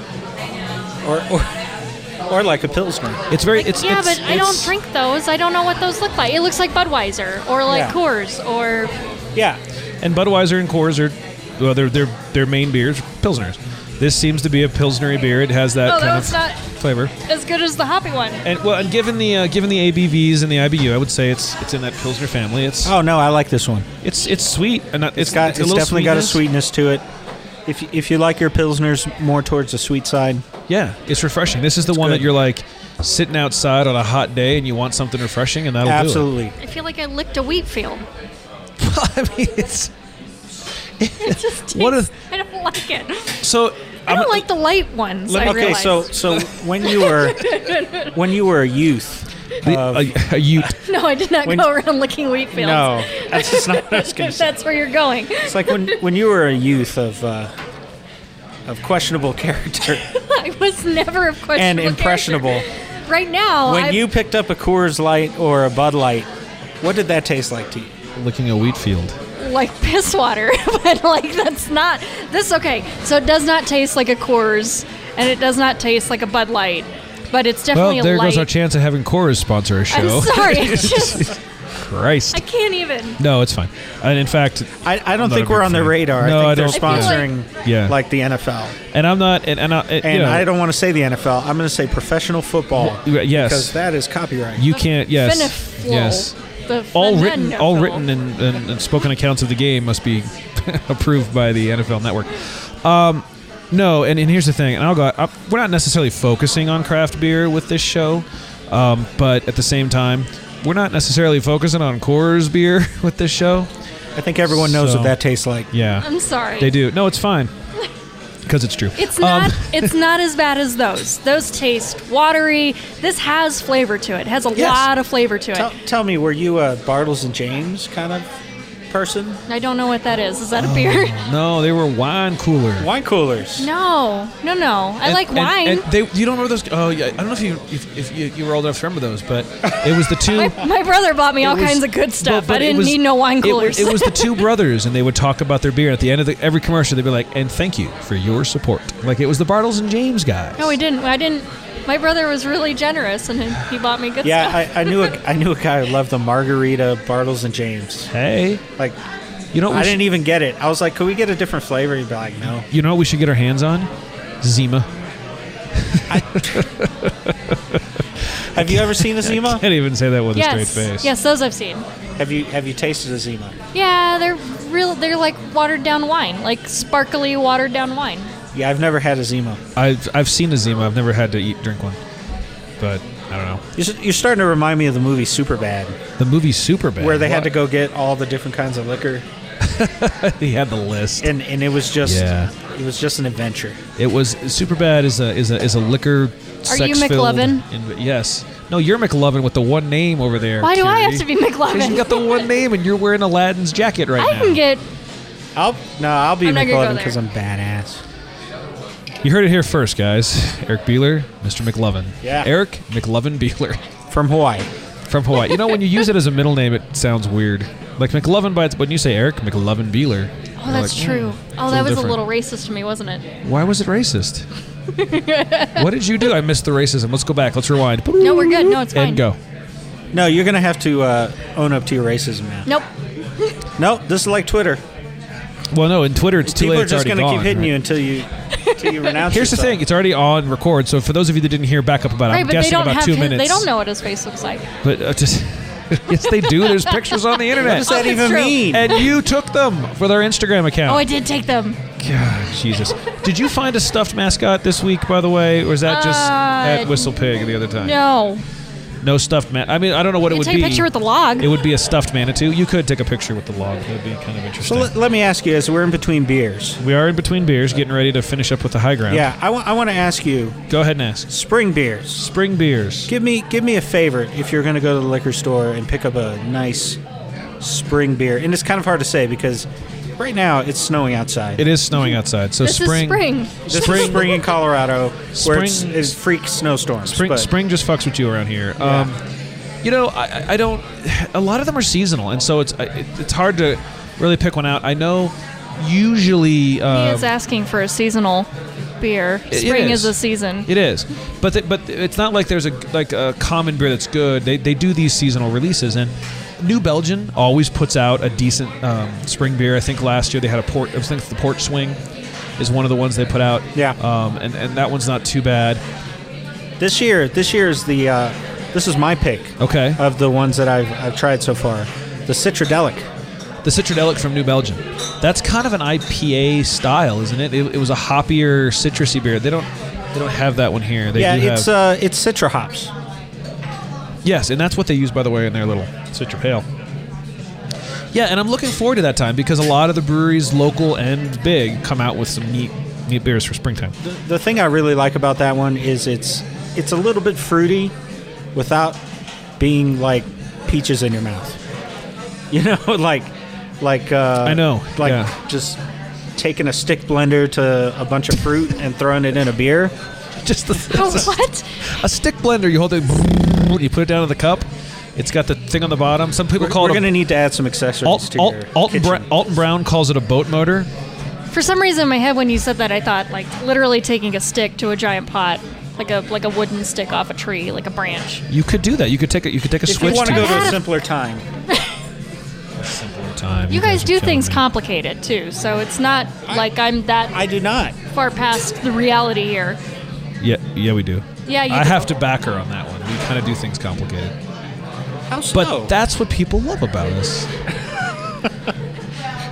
Or like a Pilsner. It's very. But I don't drink those. I don't know what those look like. It looks like Budweiser or like Yeah. Coors or. Yeah. And Budweiser and Coors are, well, their main beers, Pilsners. This seems to be a Pilsnery beer. It has that Oh, kind that's of not flavor. as good as the hoppy one. And given the ABVs and the IBU, I would say it's in that Pilsner family. It's Oh no, I like this one. it's sweet and not, It's a little definitely got a sweetness. sweetness to it. If you like your Pilsners more towards the sweet side, Yeah, it's refreshing. This is the one good. that you're like sitting outside on a hot day and you want something refreshing, and that'll absolutely. I feel like I licked a wheat field. do it. I mean, it's It just tastes, What is- I don't like it. so. I don't like the light ones. I Okay, realize. so when you were a youth, A Ute. No, I did not when- go around licking wheat fields. no, that's just not what I was going to If say. that's where you're going. It's like when you were a youth of questionable character I was never of questionable and impressionable. character. Right now, When you picked up a Coors Light or a Bud Light, what did that taste like to you? Licking a wheat field. like piss water, but like that's not this. Okay, so it does not taste like a Coors, and it does not taste like a Bud Light, but it's definitely Well, there a light. goes our chance of having Coors sponsor a show. I'm sorry, it's just Christ. I can't even. No, it's fine. And in fact, I don't not think a we're big on the fan. radar. No, I I think they're don't- sponsoring Yeah. like the NFL. and I'm not, and And you know, I don't want to say the NFL. I'm going to say professional football. Yes. Because that is copyright. You can't. Yes. Finiflo. Yes. The All Finiflo. written and spoken accounts of the game must be approved by the NFL Network. No, and here's the thing, and we're not necessarily focusing on craft beer with this show, but at the same time, we're not necessarily focusing on Coors beer with this show. I think everyone knows what that tastes like. Yeah. I'm sorry. They do. No, it's fine. Because it's true. It's not. It's not as bad as those. Those taste watery. This has flavor to it. It has a lot of flavor to it. Tell me, were you a Bartles and James kind of person? I don't know what that is. Is that a beer? No, they were wine coolers. Wine coolers. No. I like wine. And you don't remember those? Oh, yeah. I don't know if you were old enough to remember those, but it was the two. my brother bought me all kinds of good stuff. I didn't need no wine coolers. It was the two brothers, and they would talk about their beer. At the end of every commercial, they'd be like, "And thank you for your support." Like it was the Bartles and James guys. No, we didn't. I didn't. My brother was really generous, and he bought me good stuff. Yeah, I knew a guy who loved the margarita Bartles and James. Hey, like. You know, I didn't even get it. I was like, could we get a different flavor? He'd be like, no. You know what we should get our hands on? Zima. Have you ever seen a Zima? I can't even say that with a straight face. Yes, those I've seen. Have you tasted a Zima? Yeah, they're like watered down wine, like sparkly watered down wine. Yeah, I've never had a Zima. I've seen a Zima. I've never had to drink one. But I don't know. You're starting to remind me of the movie Superbad. The movie Superbad? Where they had to go get all the different kinds of liquor. He had the list. And it was just it was just an adventure. It was Superbad is a liquor Are you McLovin? Yes. No, you're McLovin with the one name over there. Why do Carrie. I have to be McLovin? Because you got the one name and you're wearing Aladdin's jacket right now. I can get... I'll be McLovin because I'm badass. You heard it here first, guys. Eric Beeler, Mr. McLovin. Yeah. Eric McLovin Beeler. From Hawaii. From Hawaii. You know, when you use it as a middle name, it sounds weird. Like McLovin, when you say Eric McLovin Beeler. Oh, that's like, true. Oh, that was different. A little racist to me, wasn't it? Why was it racist? What did you do? I missed the racism. Let's go back. Let's rewind. No, we're good. No, it's fine. And go. No, you're going to have to own up to your racism now. Nope. Nope, this is like Twitter. Well, no, in Twitter, it's too late. People are just going to keep hitting you until you renounce Here's yourself. the thing. It's already on record, so for those of you that didn't hear, back up about right, I'm but guessing they don't about 2 minutes. They don't know what his face looks like. But just... Yes, they do. There's pictures on the internet. What does that even mean? And you took them for their Instagram account. Oh, I did take them. God, Jesus. Did you find a stuffed mascot this week, by the way? Or was that just at Whistle Pig the other time? No. No stuffed I mean, I don't know what it would be. Take a picture with the log. It would be a stuffed Manitou. You could take a picture with the log. That would be kind of interesting. So let me ask you, as we're in between beers. We are in between beers, getting ready to finish up with the high ground. Yeah, I want to ask you. Go ahead and ask. Spring beers. Spring beers. Give me a favorite if you're going to go to the liquor store and pick up a nice spring beer. And it's kind of hard to say because right now it's snowing outside. It is snowing outside. So this spring. Is This is spring in Colorado where it's freak snowstorms. Spring just fucks with you around here. Yeah. You know, I don't. A lot of them are seasonal, and so it's hard to really pick one out. I know usually he is asking for a seasonal beer. Spring is a season. It is, but it's not like there's a common beer that's good. They do these seasonal releases, and New Belgium always puts out a decent spring beer. I think last year they had I think the Port Swing is one of the ones they put out. Yeah. And that one's not too bad. This year is the. This is my pick. Okay. Of the ones that I've tried so far, the Citradelic. The Citradelic from New Belgium. That's kind of an IPA style, isn't it? It was a hoppier, citrusy beer. They don't have that one here. They it's Citra hops. Yes, and that's what they use, by the way, in their little Citra Pale. Yeah, and I'm looking forward to that time because a lot of the breweries, local and big, come out with some neat beers for springtime. The thing I really like about that one is it's a little bit fruity without being like peaches in your mouth. You know, like I know. Just taking a stick blender to a bunch of fruit and throwing it in a beer. Just what? A stick blender. You hold it, you put it down in the cup. It's got the thing on the bottom. Some people call it. We're going to need to add some accessories to your Alton Brown calls it a boat motor. For some reason, in my head, when you said that, I thought like literally taking a stick to a giant pot. Like a wooden stick off a tree, like a branch. You could do that. You could take a switch. If you want to go to a simpler time. You guys do things complicated too, so it's not like I'm that. I do not. Far past the reality here. Yeah, we do. Yeah, you I do. have to back her on that one. We kind of do things complicated. How so? But that's what people love about us.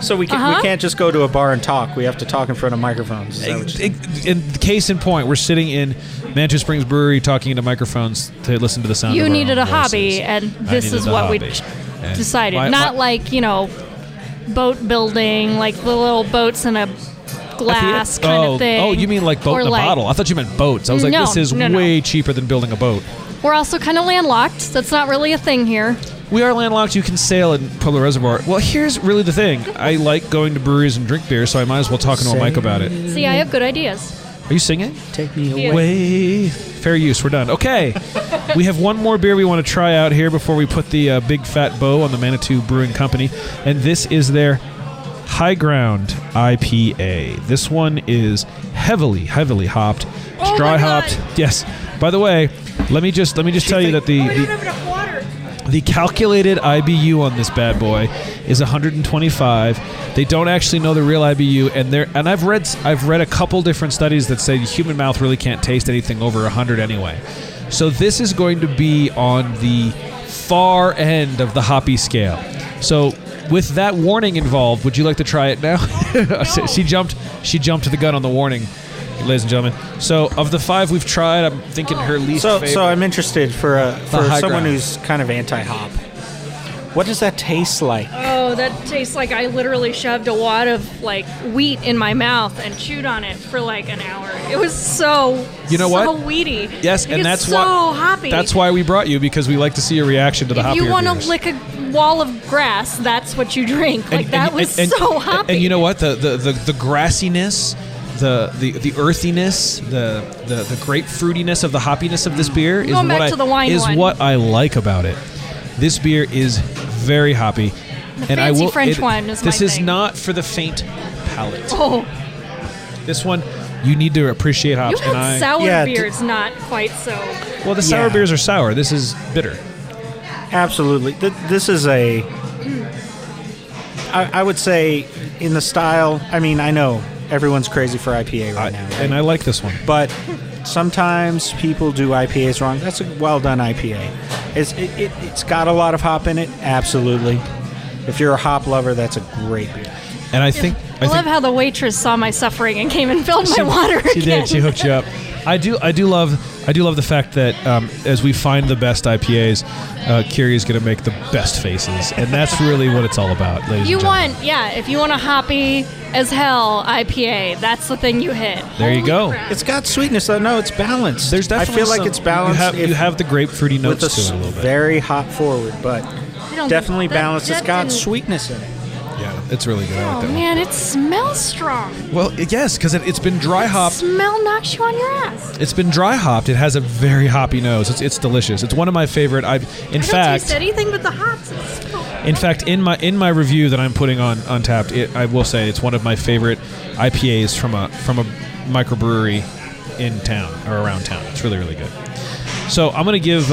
So we can't just go to a bar and talk. We have to talk in front of microphones. Is that what you're saying? In case in point, we're sitting in Manitou Springs Brewery talking into microphones to listen to the sound You of our needed own a hobby, voices. and I this needed is a what we hobby. And decided. my- Not my- like, boat building, like the little boats in a glass kind of thing. Oh, you mean like boat Or in a bottle? I thought you meant boats. I was like, No, this is no. way cheaper than building a boat. We're also kind of landlocked. That's not really a thing here. We are landlocked. You can sail in Pueblo Reservoir. Well, here's really the thing. I like going to breweries and drink beer, so I might as well talk into a mic about it. See, I have good ideas. Are you singing? Take me Yeah. away. Fair use. We're done. Okay. We have one more beer we want to try out here before we put the big fat bow on the Manitou Brewing Company, and this is their High Ground IPA. This one is heavily hopped. It's Oh dry my hopped. God. Yes. By the way, let me just tell you that the calculated IBU on this bad boy is 125. They don't actually know the real IBU, and I've read a couple different studies that say the human mouth really can't taste anything over 100 anyway. So this is going to be on the far end of the hoppy scale. So with that warning involved, would you like to try it now? She jumped to the gun on the warning, ladies and gentlemen. So of the 5 we've tried, I'm thinking her least favorite. So I'm interested for high someone ground. who's kind of anti-hop. What does that taste like? Oh, that tastes like I literally shoved a wad of wheat in my mouth and chewed on it for an hour. It was so what? weedy. Yes, and that's so hoppy. That's why we brought you, because we like to see your reaction to the hoppier If you want beers. to lick a wall of grass, that's what you drink. That was so hoppy. And you know what? The grassiness, the earthiness, the grapefruitiness of the hoppiness of this beer is Going back what to the wine one. what I like about it. This beer is very hoppy, and I fancy will. French wine is This my is thing. not for the faint palate. Oh, This one, you need to appreciate hops. you had sour Yeah, beers, not quite so. Well, the sour Yeah. beers are sour. This is bitter. Absolutely. This is I would say in the style. I mean, I know everyone's crazy for IPA right now, right? And I like this one. But sometimes people do IPAs wrong. That's a well done IPA. It's got a lot of hop in it. Absolutely. If you're a hop lover, that's a great beer. And I think I love how the waitress saw my suffering and came and filled my water She again. did. She hooked you up. I do love the fact that as we find the best IPAs, Kiri is going to make the best faces, and that's really what it's all about, ladies You and gentlemen. want, if you want a hoppy as hell IPA, that's the thing you hit. There you Holy go. crap. It's got sweetness though. No, it's balanced. There's definitely I feel like it's balanced. You have the grapefruity with notes to it a little bit. very hop forward, but I don't definitely think that- balanced. It's that got didn't- sweetness in it. Yeah, it's really good. I like Oh that one. man, it smells strong. Well, yes, because it's been dry hopped. Smell knocks you on your ass. It's been dry hopped. It has a very hoppy nose. It's delicious. It's one of my favorite. In I don't taste anything but the hops. It's so In fact, in my review that I'm putting on Untapped, I will say it's one of my favorite IPAs from a microbrewery in town or around town. It's really, really good. So I'm gonna give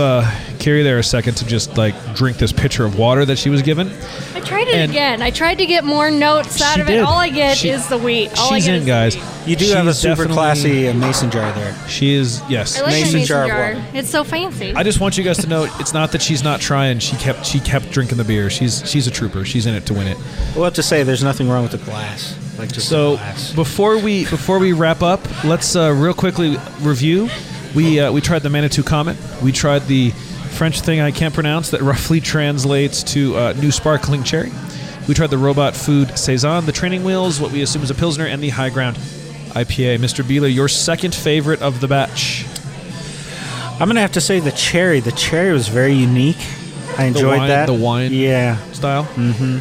Carrie there a second to just drink this pitcher of water that she was given. I tried it And- again. I tried to get more notes out She of it. did. All I get She- is the wheat. All She's I get in, is guys. The wheat. You do have a She's super definitely- classy mason jar there. She is, yes. I like Mason my mason jar of jar. water. It's so fancy. I just want you guys to know it's not that she's not trying. She kept drinking the beer. She's a trooper. She's in it to win it. We'll have to say there's nothing wrong with the glass. Like just So the glass. before we wrap up, let's real quickly review. We tried the Manitou Comet. We tried the French thing I can't pronounce that roughly translates to new sparkling cherry. We tried the Robot Food Saison, the Training Wheels, what we assume is a Pilsner, and the High Ground IPA. Mr. Beeler, your second favorite of the batch. I'm gonna have to say the cherry. The cherry was very unique. I enjoyed wine- that. the wine? Yeah. Style? Mm-hmm.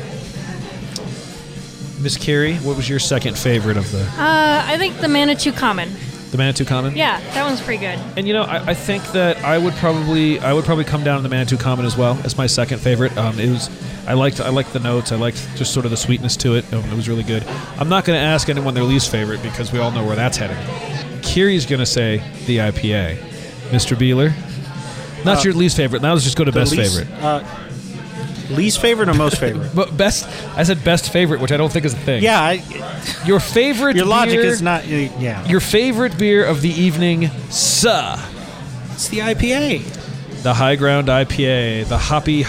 Miss Carrie, what was your second favorite of the I think the Manitou Common. Manitou Common? Yeah, that one's pretty good. And I think that I would probably come down to the Manitou Common as well as my second favorite. I liked the notes. I liked just sort of the sweetness to it. It was really good. I'm not going to ask anyone their least favorite because we all know where that's heading. Kiri's going to say the IPA. Mr. Beeler, not your least favorite. Now let's just go to best favorite. Least favorite or most favorite? But best, I said best favorite, which I don't think is a thing. Yeah. Your favorite. Your logic beer, is not. Yeah. Your favorite beer of the evening, It's the IPA. the High Ground IPA, the hoppy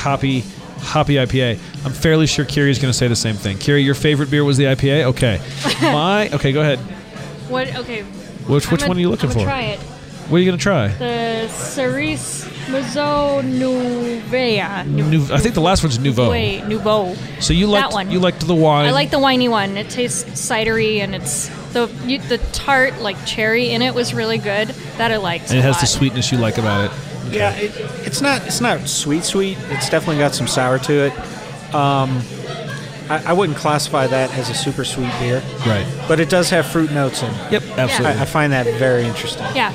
hoppy IPA. I'm fairly sure Kiri's going to say the same thing. Kiri, your favorite beer was the IPA? Okay. Okay, go ahead. What? Okay. Which one are you looking for? Try it. What are you going to try? The Cerise Maison Nouvelle. I think the last one's Nouveau. Wait, Nouveau. So you liked That one. You liked the wine. I like the winey one. It tastes cidery, and it's the tart, like cherry in it, was really good. That I liked. And it has a the lot. sweetness you like about it. Okay. Yeah, it's not sweet. It's definitely got some sour to it. I wouldn't classify that as a super sweet beer. Right. But it does have fruit notes in. Yep, absolutely. I find that very interesting. Yeah.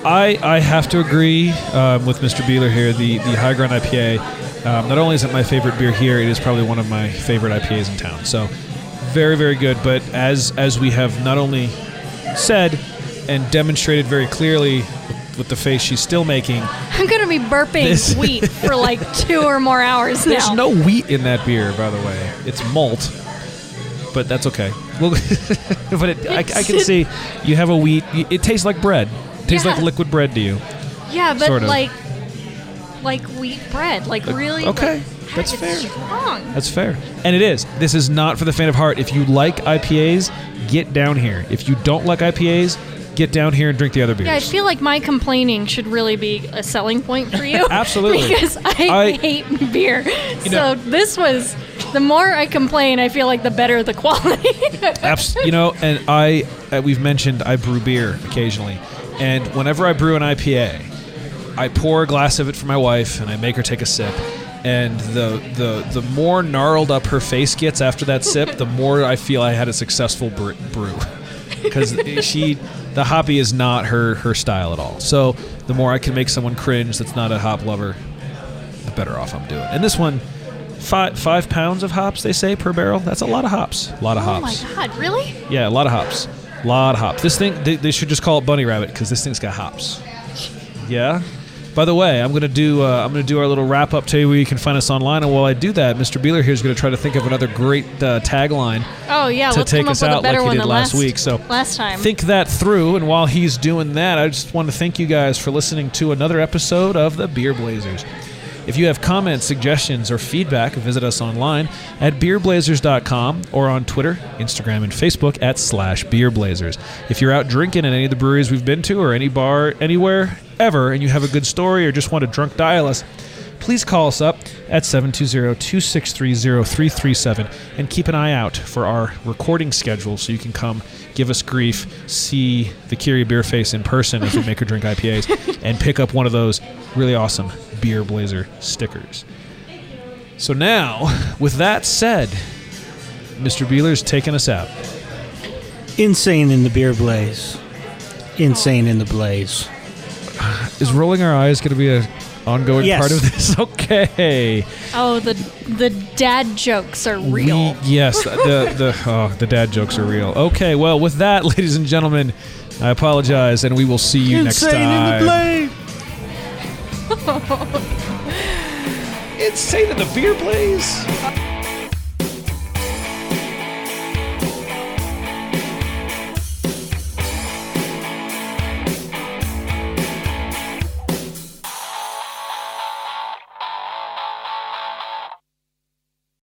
I have to agree with Mr. Beeler here. The High Ground IPA, not only is it my favorite beer here, it is probably one of my favorite IPAs in town. So very, very good. But as we have not only said and demonstrated very clearly with the face she's still making, I'm going to be burping wheat for like 2 or more hours now. There's no wheat in that beer, by the way. It's malt. But that's okay. Well, but I can see you have a wheat. It tastes like bread. It tastes like liquid bread to you. Yeah, but sort of. like wheat bread. Like really. Okay, like, that's it's fair. Strong. That's fair. And it is. This is not for the faint of heart. If you like IPAs, get down here. If you don't like IPAs, get down here and drink the other beers. Yeah, I feel like my complaining should really be a selling point for you. Absolutely. Because I hate beer. So this was, the more I complain, I feel like the better the quality. And we've mentioned I brew beer occasionally. And whenever I brew an IPA, I pour a glass of it for my wife and I make her take a sip. And the more gnarled up her face gets after that sip, the more I feel I had a successful brew. Because the hoppy is not her style at all. So the more I can make someone cringe that's not a hop lover, the better off I'm doing. And this one, 5 pounds of hops, they say, per barrel. That's a lot of hops. A lot of hops. Oh my God, really? Yeah, a lot of hops. A lot of hops. This thing, they should just call it Bunny Rabbit because this thing's got hops. Yeah. By the way, I'm gonna do our little wrap up, tell you where you can find us online, and while I do that, Mr. Beeler here is gonna try to think of another great tagline. Oh yeah, to let's take come up us with out a better like he one did than last week. So last time. Think that through, and while he's doing that, I just want to thank you guys for listening to another episode of the Beer Blazers. If you have comments, suggestions, or feedback, visit us online at beerblazers.com or on Twitter, Instagram, and Facebook at /beerblazers. If you're out drinking at any of the breweries we've been to or any bar anywhere ever and you have a good story or just want to drunk dial us, please call us up at 720-263-0337 and keep an eye out for our recording schedule so you can come give us grief, see the Kiri beer face in person if we make her drink IPAs, and pick up one of those really awesome Beer Blazer stickers. So now, with that said, Mr. Beeler's taking us out. Insane in the beer blaze. Insane in the blaze. Is rolling our eyes going to be an ongoing part of this? Okay. Oh, the dad jokes are real. Yes, the dad jokes are real. Okay, well, with that, ladies and gentlemen, I apologize, and we will see you next time. Insane in the blaze. Insane in the beer blaze.